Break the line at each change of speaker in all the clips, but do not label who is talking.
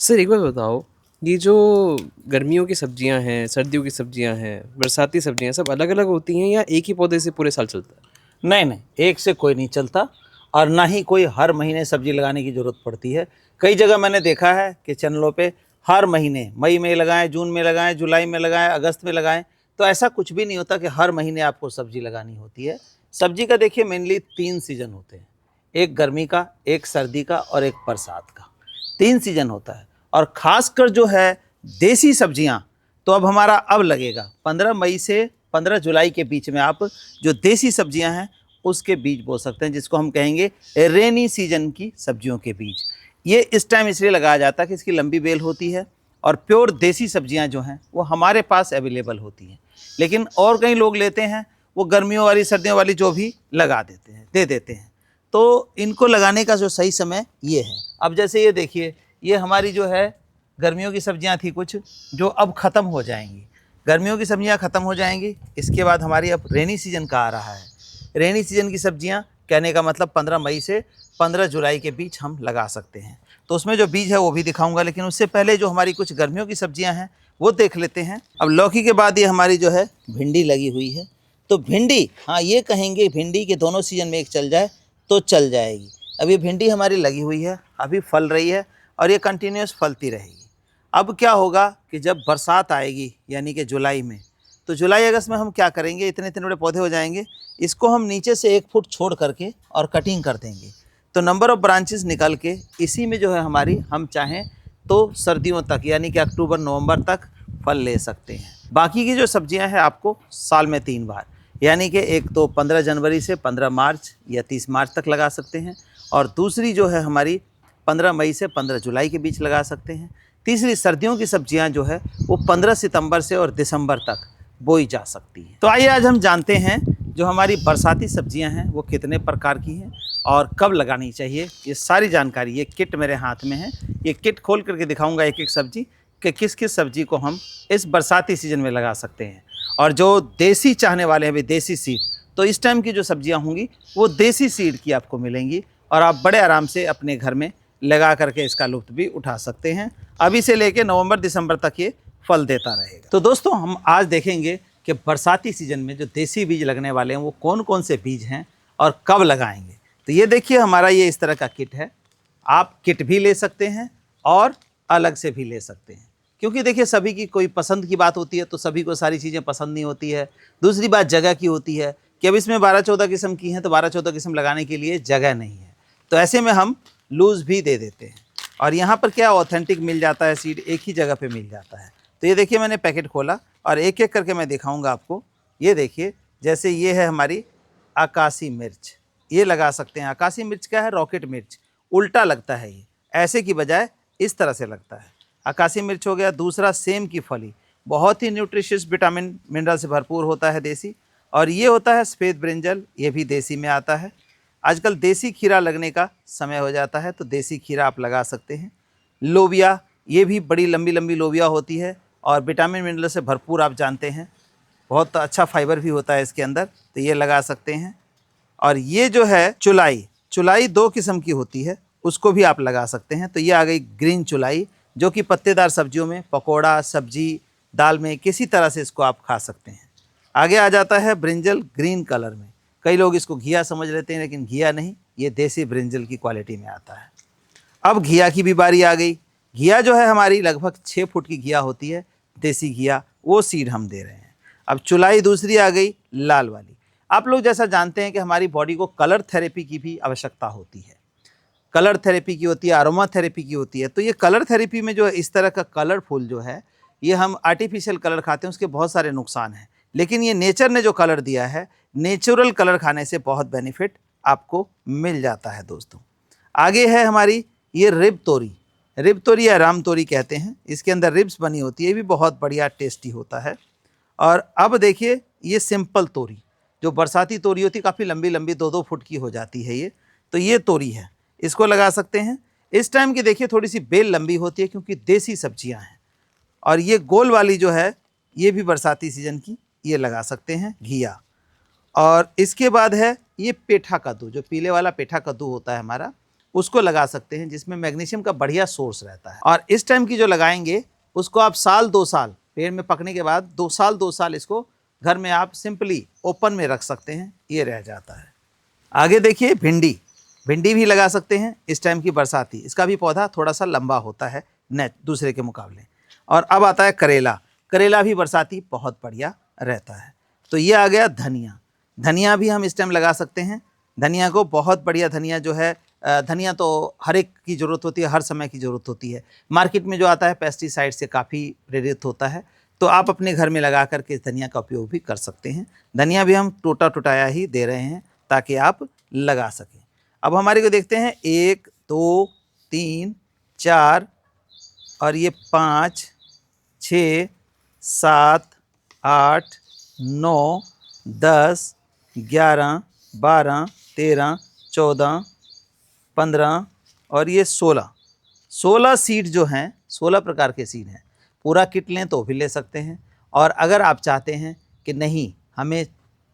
Sir एक बात बताओ, ये जो गर्मियों की सब्जियां हैं, सर्दियों की सब्जियां हैं, बरसाती सब्जियां सब अलग-अलग होती हैं या एक ही पौधे से पूरे साल चलता है?
नहीं नहीं, एक से कोई नहीं चलता और ना ही कोई हर महीने सब्जी लगाने की ज़रूरत पड़ती है। कई जगह मैंने देखा है कि चैनलों पे हर महीने मई में लगाएं, जून में लगाएं, जुलाई में लगाएं, अगस्त में लगाएं। तो ऐसा कुछ भी नहीं होता कि हर महीने आपको सब्जी लगानी होती है। सब्जी का देखिए मेनली 3 सीज़न होते हैं, एक गर्मी का, एक सर्दी का और एक बरसात का। 3 सीज़न होता है और ख़ासकर जो है देसी सब्जियाँ, तो अब हमारा अब लगेगा 15 मई से 15 जुलाई के बीच में आप जो देसी सब्जियां हैं उसके बीज बो सकते हैं, जिसको हम कहेंगे रेनी सीजन की सब्जियों के बीज। ये इस टाइम इसलिए लगाया जाता है कि इसकी लंबी बेल होती है और प्योर देसी सब्जियां जो हैं वो हमारे पास अवेलेबल होती हैं। लेकिन और कई लोग लेते हैं, वो गर्मियों वाली सर्दियों वाली जो भी लगा देते हैं, दे देते हैं। तो इनको लगाने का जो सही समय ये है। अब जैसे ये देखिए, ये हमारी जो है गर्मियों की सब्जियां थी कुछ, जो अब ख़त्म हो जाएंगी। गर्मियों की सब्जियां ख़त्म हो जाएंगी, इसके बाद हमारी अब रेनी सीजन का आ रहा है। रेनी सीजन की सब्जियां कहने का मतलब 15 मई से 15 जुलाई के बीच हम लगा सकते हैं। तो उसमें जो बीज है वो भी दिखाऊंगा, लेकिन उससे पहले जो हमारी कुछ गर्मियों की सब्जियां हैं वो देख लेते हैं। अब लौकी के बाद ये हमारी जो है भिंडी लगी हुई है। तो भिंडी, हाँ ये कहेंगे भिंडी के दोनों सीजन में एक चल जाए तो चल जाएगी। अब ये भिंडी हमारी लगी हुई है, अभी फल रही है और ये कंटिन्यूस फलती रहेगी। अब क्या होगा कि जब बरसात आएगी यानी कि जुलाई में, तो जुलाई अगस्त में हम क्या करेंगे, इतने इतने बड़े पौधे हो जाएंगे, इसको हम नीचे से 1 फुट छोड़ करके और कटिंग कर देंगे। तो नंबर ऑफ़ ब्रांचेस निकल के इसी में जो है हमारी, हम चाहें तो सर्दियों तक यानी कि अक्टूबर नवंबर तक फल ले सकते हैं। बाकी की जो सब्जियां हैं आपको साल में 3 बार, यानी कि एक तो 15 जनवरी से 15 मार्च या 30 मार्च तक लगा सकते हैं और दूसरी जो है हमारी 15 मई से 15 जुलाई के बीच लगा सकते हैं। तीसरी सर्दियों की सब्जियां जो है वो 15 सितंबर से और दिसंबर तक बोई जा सकती हैं। तो आइए आज हम जानते हैं जो हमारी बरसाती सब्जियां हैं वो कितने प्रकार की हैं और कब लगानी चाहिए। ये सारी जानकारी, ये किट मेरे हाथ में है, ये किट खोल करके दिखाऊंगा एक एक सब्जी कि किस किस सब्जी को हम इस बरसाती सीजन में लगा सकते हैं। और जो देसी चाहने वाले हैं, भी देसी सीड, तो इस टाइम की जो सब्जियां होंगी वो देसी सीड की आपको मिलेंगी और आप बड़े आराम से अपने घर में लगा करके इसका लुत्फ़ भी उठा सकते हैं। अभी से लेके नवंबर दिसंबर तक ये फल देता रहेगा। तो दोस्तों हम आज देखेंगे कि बरसाती सीजन में जो देसी बीज लगने वाले हैं वो कौन कौन से बीज हैं और कब लगाएंगे। तो ये देखिए हमारा ये इस तरह का किट है। आप किट भी ले सकते हैं और अलग से भी ले सकते हैं, क्योंकि देखिए सभी की कोई पसंद की बात होती है, तो सभी को सारी चीज़ें पसंद नहीं होती है। दूसरी बात जगह की होती है कि अब इसमें 12-14 किस्म की हैं, तो 12-14 किस्म लगाने के लिए जगह नहीं है। तो ऐसे में हम लूज़ भी दे देते हैं और यहाँ पर क्या ऑथेंटिक मिल जाता है, सीड एक ही जगह पे मिल जाता है। तो ये देखिए मैंने पैकेट खोला और एक एक करके मैं दिखाऊंगा आपको। ये देखिए, जैसे ये है हमारी आकाशी मिर्च, ये लगा सकते हैं। आकाशी मिर्च क्या है, रॉकेट मिर्च, उल्टा लगता है, ये ऐसे की बजाय इस तरह से लगता है। आकाशी मिर्च हो गया। दूसरा सेम की फली, बहुत ही न्यूट्रिशियस, विटामिन मिनरल से भरपूर होता है, देसी। और ये होता है सफ़ेद ब्रिंजल, ये भी देसी में आता है। आजकल देसी खीरा लगने का समय हो जाता है, तो देसी खीरा आप लगा सकते हैं। लोबिया, ये भी बड़ी लंबी लंबी लोबिया होती है और विटामिन मिनरल से भरपूर, आप जानते हैं, बहुत अच्छा फाइबर भी होता है इसके अंदर, तो ये लगा सकते हैं। और ये जो है चुलाई, चुलाई 2 किस्म की होती है, उसको भी आप लगा सकते हैं। तो ये आ गई ग्रीन चुलाई, जो कि पत्तेदार सब्जियों में, पकोड़ा, सब्जी, दाल में किसी तरह से इसको आप खा सकते हैं। आगे आ जाता है ब्रिंजल ग्रीन कलर में। कई लोग इसको घिया समझ लेते हैं, लेकिन घिया नहीं, ये देसी ब्रिंजल की क्वालिटी में आता है। अब घिया की भी बारी आ गई। घिया जो है हमारी लगभग 6 फुट की घिया होती है, देसी घिया, वो सीड हम दे रहे हैं। अब चुलाई दूसरी आ गई, लाल वाली। आप लोग जैसा जानते हैं कि हमारी बॉडी को कलर थेरेपी की भी आवश्यकता होती है। कलर थेरेपी की होती है, अरोमा थेरेपी की होती है। तो ये कलर थेरेपी में जो इस तरह का कलरफुल जो है, ये हम आर्टिफिशियल कलर खाते हैं, उसके बहुत सारे नुकसान हैं। लेकिन ये नेचर ने जो कलर दिया है, नेचुरल कलर खाने से बहुत बेनिफिट आपको मिल जाता है दोस्तों। आगे है हमारी ये रिब तोरी, रिब तोरी या राम तोरी कहते हैं। इसके अंदर रिब्स बनी होती है, ये भी बहुत बढ़िया टेस्टी होता है। और अब देखिए ये सिंपल तोरी, जो बरसाती तोरी होती है, काफ़ी लंबी लंबी 2-2 फुट की हो जाती है ये। तो ये तोरी है, इसको लगा सकते हैं। इस टाइम की देखिए थोड़ी सी बेल लंबी होती है, क्योंकि देसी सब्जियां हैं। और ये गोल वाली जो है, ये भी बरसाती सीजन की, ये लगा सकते हैं, घिया। और इसके बाद है ये पेठा कद्दू, जो पीले वाला पेठा कद्दू होता है हमारा, उसको लगा सकते हैं, जिसमें मैग्नीशियम का बढ़िया सोर्स रहता है। और इस टाइम की जो लगाएंगे उसको आप साल 2 साल पेड़ में पकने के बाद 2 साल इसको घर में आप सिंपली ओपन में रख सकते हैं, ये रह जाता है। आगे देखिए भिंडी, भिंडी भी लगा सकते हैं इस टाइम की बरसाती। इसका भी पौधा थोड़ा सा लंबा होता है दूसरे के मुकाबले। और अब आता है करेला, करेला भी बरसाती बहुत बढ़िया रहता है। तो ये आ गया धनिया, धनिया भी हम इस टाइम लगा सकते हैं। धनिया को बहुत बढ़िया, धनिया जो है धनिया तो हर एक की ज़रूरत होती है, हर समय की ज़रूरत होती है। मार्केट में जो आता है पेस्टिसाइड से काफ़ी प्रेरित होता है, तो आप अपने घर में लगा करके इस धनिया का उपयोग भी कर सकते हैं। धनिया भी हम टूटा टुटाया ही दे रहे हैं ताकि आप लगा सकें। अब हमारे को देखते हैं 1 2 3 4 और ये 5 6 7 8 9 10 11 12 13 14 15 और ये 16 सीड जो हैं, 16 प्रकार के सीड हैं। पूरा किट लें तो भी ले सकते हैं, और अगर आप चाहते हैं कि नहीं हमें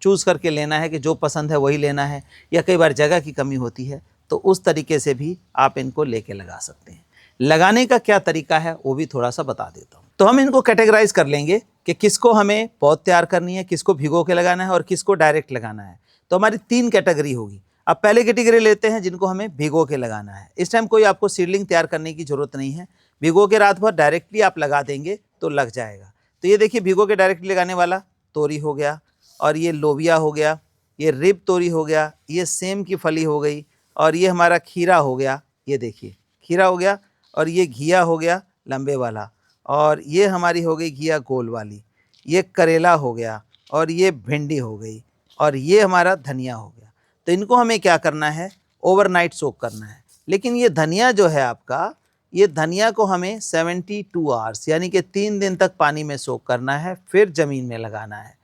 चूज़ करके लेना है कि जो पसंद है वही लेना है, या कई बार जगह की कमी होती है, तो उस तरीके से भी आप इनको लेके लगा सकते हैं। लगाने का क्या तरीका है वो भी थोड़ा सा बता देता हूँ। तो हम इनको कैटेगराइज कर लेंगे कि किसको हमें पौध तैयार करनी है, किसको भिगो के लगाना है और किसको डायरेक्ट लगाना है। तो हमारी 3 कैटेगरी होगी। अब पहले कैटेगरी लेते हैं जिनको हमें भिगो के लगाना है। इस टाइम कोई आपको सीडलिंग तैयार करने की ज़रूरत नहीं है, भिगो के रात भर डायरेक्टली आप लगा देंगे तो लग जाएगा। तो ये देखिए भिगो के डायरेक्टली लगाने वाला तोरी हो गया, और ये लोबिया हो गया, ये रिब तोरी हो गया, ये सेम की फली हो गई, और ये हमारा खीरा हो गया, ये देखिए खीरा हो गया, और ये घिया हो गया लंबे वाला, और ये हमारी हो गई घिया गोल वाली, ये करेला हो गया, और ये भिंडी हो गई, और ये हमारा धनिया हो गया। तो इनको हमें क्या करना है, ओवरनाइट सोक करना है। लेकिन ये धनिया जो है आपका, ये धनिया को हमें 72 आवर्स यानी कि 3 दिन तक पानी में सोक करना है, फिर ज़मीन में लगाना है।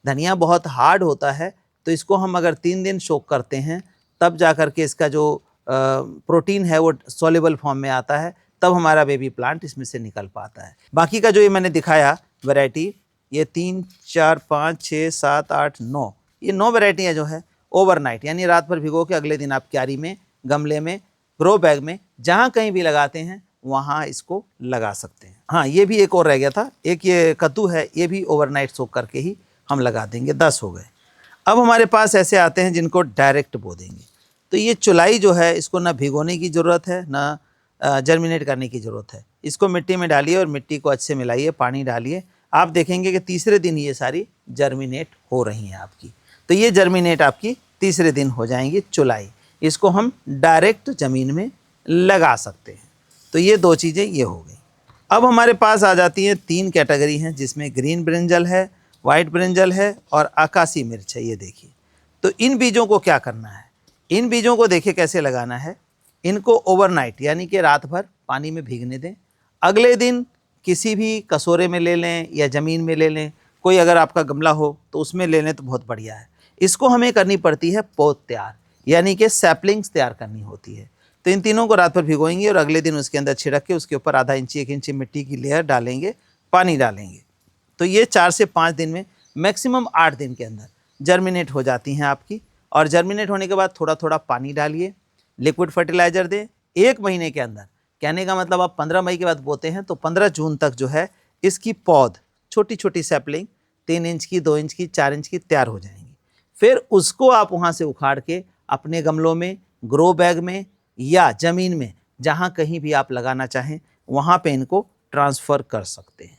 धनिया बहुत हार्ड होता है, तो इसको हम अगर 3 दिन सोक करते हैं तब जा कर के इसका जो प्रोटीन है वो सॉल्युबल फॉर्म में आता है, तब हमारा बेबी प्लांट इसमें से निकल पाता है। बाकी का जो ये मैंने दिखाया वैरायटी, ये 3 4 5 6 7 8 9, ये 9 वैरायटियाँ जो है ओवरनाइट यानी रात भर भिगो के अगले दिन आप क्यारी में, गमले में, ग्रो बैग में, जहाँ कहीं भी लगाते हैं वहाँ इसको लगा सकते हैं। हाँ, ये भी एक और रह गया था, एक ये कद्दू है, ये भी ओवरनाइट सोक करके ही हम लगा देंगे। 10 हो गए। अब हमारे पास ऐसे आते हैं जिनको डायरेक्ट बो देंगे। तो ये चुलाई जो है इसको ना भिगोने की ज़रूरत है, ना जर्मिनेट करने की ज़रूरत है। इसको मिट्टी में डालिए और मिट्टी को अच्छे मिलाइए, पानी डालिए, आप देखेंगे कि तीसरे दिन ये सारी जर्मिनेट हो रही हैं आपकी। तो ये जर्मिनेट आपकी तीसरे दिन हो जाएंगी चुलाई। इसको हम डायरेक्ट ज़मीन में लगा सकते हैं। तो ये 2 चीज़ें ये हो गई। अब हमारे पास आ जाती हैं 3 कैटेगरी हैं, जिसमें ग्रीन ब्रिंजल है, वाइट ब्रिंजल है और आकाशी मिर्च है, ये देखिए। तो इन बीजों को क्या करना है, इन बीजों को देखिए कैसे लगाना है। इनको ओवरनाइट यानी कि रात भर पानी में भीगने दें, अगले दिन किसी भी कटोरे में ले लें या ज़मीन में ले लें, कोई अगर आपका गमला हो तो उसमें ले लें तो बहुत बढ़िया है। इसको हमें करनी पड़ती है पौध तैयार, यानी कि सैपलिंग्स तैयार करनी होती है। तो इन तीनों को रात भर भिगोएंगे और अगले दिन उसके अंदर छिड़क के उसके ऊपर आधा इंची 1 इंची मिट्टी की लेयर डालेंगे, पानी डालेंगे। तो ये 4 से 5 दिन में, मैक्सिमम 8 दिन के अंदर जर्मिनेट हो जाती हैं आपकी। और जर्मिनेट होने के बाद थोड़ा थोड़ा पानी डालिए, लिक्विड फर्टिलाइज़र दें। 1 महीने के अंदर, कहने का मतलब आप 15 मई के बाद बोते हैं तो 15 जून तक जो है इसकी पौध, छोटी छोटी सैपलिंग 3 इंच की, 2 इंच की, 4 इंच की तैयार हो जाएंगी। फिर उसको आप वहाँ से उखाड़ के अपने गमलों में, ग्रो बैग में या ज़मीन में, जहाँ कहीं भी आप लगाना चाहें वहाँ पे इनको ट्रांसफ़र कर सकते हैं।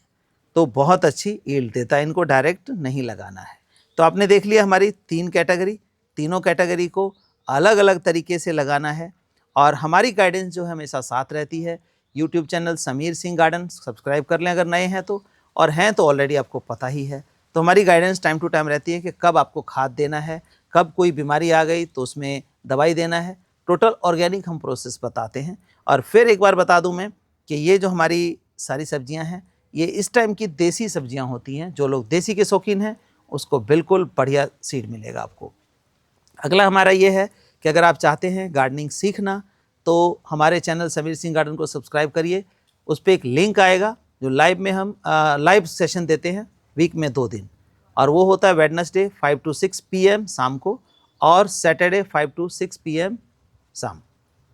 तो बहुत अच्छी यील्ड देता है, इनको डायरेक्ट नहीं लगाना है। तो आपने देख लिया हमारी 3 कैटेगरी, तीनों कैटेगरी को अलग अलग तरीके से लगाना है। और हमारी गाइडेंस जो है हमेशा साथ रहती है। YouTube channel Sameer Singh garden subscribe कर लें अगर नए हैं तो, और हैं तो ऑलरेडी आपको पता ही है। तो हमारी गाइडेंस टाइम टू टाइम रहती है कि कब आपको खाद देना है, कब कोई बीमारी आ गई तो उसमें दवाई देना है। टोटल ऑर्गेनिक हम प्रोसेस बताते हैं। और फिर एक बार बता दूं मैं कि ये जो हमारी सारी सब्जियां हैं, ये इस टाइम की देसी सब्जियां होती हैं। जो लोग देसी के शौकीन हैं उसको बिल्कुल बढ़िया सीड मिलेगा आपको। अगला हमारा ये है कि अगर आप चाहते हैं गार्डनिंग सीखना तो हमारे चैनल समीर सिंह गार्डन को सब्सक्राइब करिए। उस पर एक लिंक आएगा जो लाइव में हम लाइव सेशन देते हैं वीक में 2 दिन, और वो होता है वेडनेसडे 5 to 6 PM शाम को, और सैटरडे 5 to 6 PM शाम।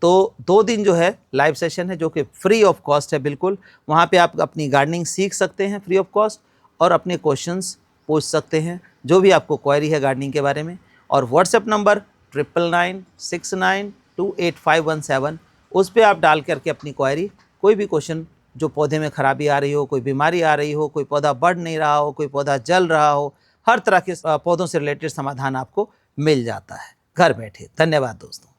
तो 2 दिन जो है लाइव सेशन है जो कि फ्री ऑफ कॉस्ट है बिल्कुल। वहाँ पे आप अपनी गार्डनिंग सीख सकते हैं फ्री ऑफ कॉस्ट और अपने क्वेश्चंस पूछ सकते हैं, जो भी आपको क्वेरी है गार्डनिंग के बारे में। और व्हाट्सएप नंबर 9996928517, उस पर आप डाल करके अपनी क्वेरी, कोई भी क्वेश्चन, जो पौधे में खराबी आ रही हो, कोई बीमारी आ रही हो, कोई पौधा बढ़ नहीं रहा हो, कोई पौधा जल रहा हो, हर तरह के पौधों से रिलेटेड समाधान आपको मिल जाता है घर बैठे। धन्यवाद दोस्तों।